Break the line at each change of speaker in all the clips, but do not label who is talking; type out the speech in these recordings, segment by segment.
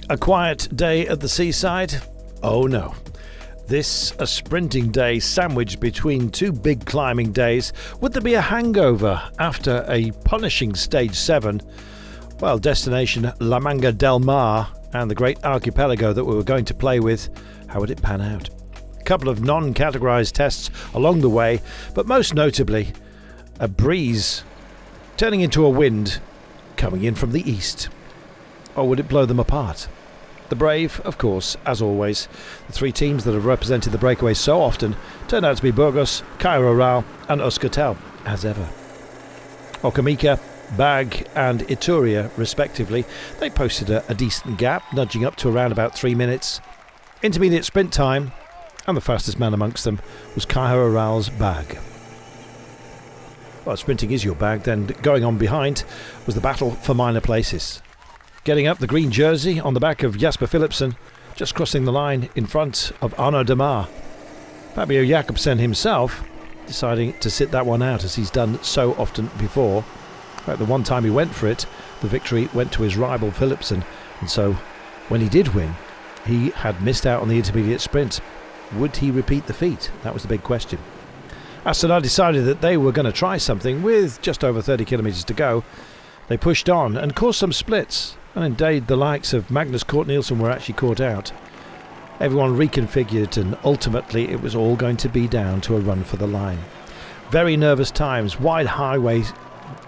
A quiet day at the seaside? Oh no. This a sprinting day sandwiched between two big climbing days. Would there be a hangover after a punishing stage 7? Well, destination La Manga del Mar and the great archipelago that we were going to play with, how would it pan out? A couple of non-categorized tests along the way, but most notably, a breeze turning into a wind coming in from the east. Or would it blow them apart? The brave, of course, as always. The three teams that have represented the breakaway so often turned out to be Burgos, Cairo Rural and Euskaltel, as ever. Okamika, Bag and Ituria, respectively, they posted a decent gap, nudging up to around about 3 minutes. Intermediate sprint time, and the fastest man amongst them was Cairo Rural's Bag. Well, sprinting is your bag, then going on behind was the battle for minor places. Getting up the green jersey on the back of Jasper Philipsen, just crossing the line in front of Arnaud Demare. Fabio Jakobsen himself deciding to sit that one out, as he's done so often before. In fact, the one time he went for it, the victory went to his rival Philipsen, and so when he did win, he had missed out on the intermediate sprint. Would he repeat the feat? That was the big question. Astana decided that they were going to try something. With just over 30 kilometres to go, they pushed on and caused some splits, and indeed the likes of Magnus Cort Nielsen were actually caught out. Everyone reconfigured, and ultimately it was all going to be down to a run for the line. Very nervous times, wide highways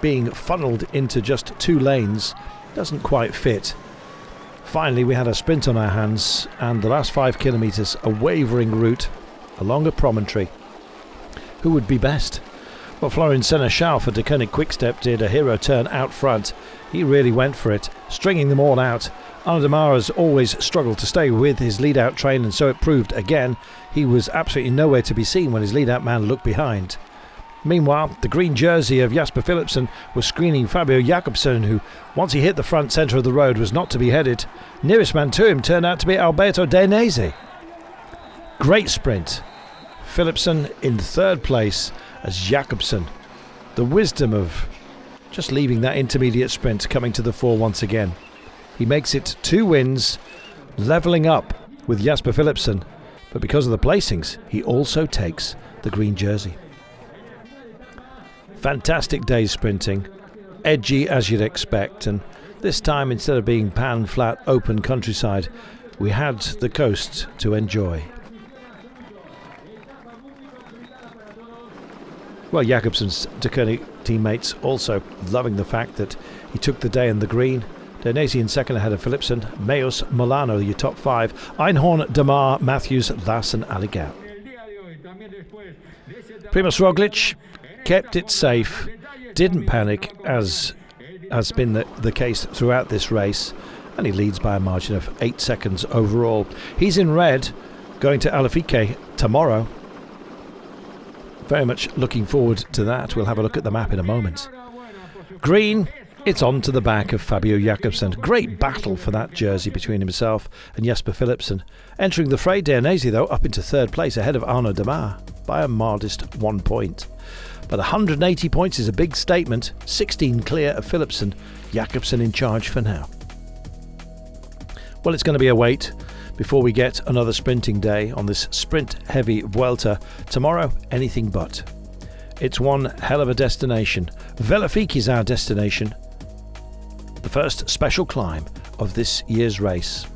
being funneled into just 2 lanes doesn't quite fit. Finally we had a sprint on our hands, and the last 5 kilometres a wavering route along a promontory. Who would be best? Well, Florian Seneschal for De Koenig Quickstep did a hero turn out front. He really went for it, stringing them all out. Arnaud Demare has always struggled to stay with his lead-out train, and so it proved again. He was absolutely nowhere to be seen when his lead-out man looked behind. Meanwhile, the green jersey of Jasper Philipsen was screening Fabio Jakobsen, who, once he hit the front centre of the road, was not to be headed. Nearest man to him turned out to be Alberto Dainese. Great sprint. Philipsen in 3rd place as Jakobsen. The wisdom of just leaving that intermediate sprint coming to the fore once again. He makes it 2 wins, levelling up with Jasper Philipsen, but because of the placings, he also takes the green jersey. Fantastic day sprinting, edgy as you'd expect, and this time, instead of being pan, flat, open countryside, we had the coast to enjoy. Well, Jakobsen's De Koenig teammates also loving the fact that he took the day in the green. Dainese in 2nd ahead of Philipsen, Meus, Molano, your top 5, Einhorn, Demare, Matthews, Larsen, Aligat. Primož Roglič kept it safe, didn't panic, as has been the case throughout this race, and he leads by a margin of 8 seconds overall. He's in red, going to Alaphilippe tomorrow. Very much looking forward to that. We'll have a look at the map in a moment. Green, it's on to the back of Fabio Jakobsen. Great battle for that jersey between himself and Jasper Philipsen. Entering the fray, Dainese, though, up into 3rd place ahead of Arnaud Demare by a modest 1 point. But 180 points is a big statement. 16 clear of Philipsen. Jakobsen in charge for now. Well, it's going to be a wait before we get another sprinting day on this sprint-heavy Vuelta. Tomorrow, anything but. It's one hell of a destination. Velafiki is our destination. The first special climb of this year's race.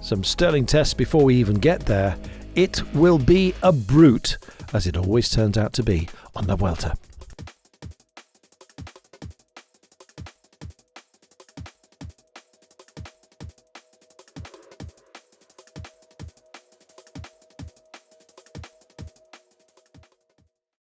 Some sterling tests before we even get there. It will be a brute, as it always turns out to be on the Vuelta.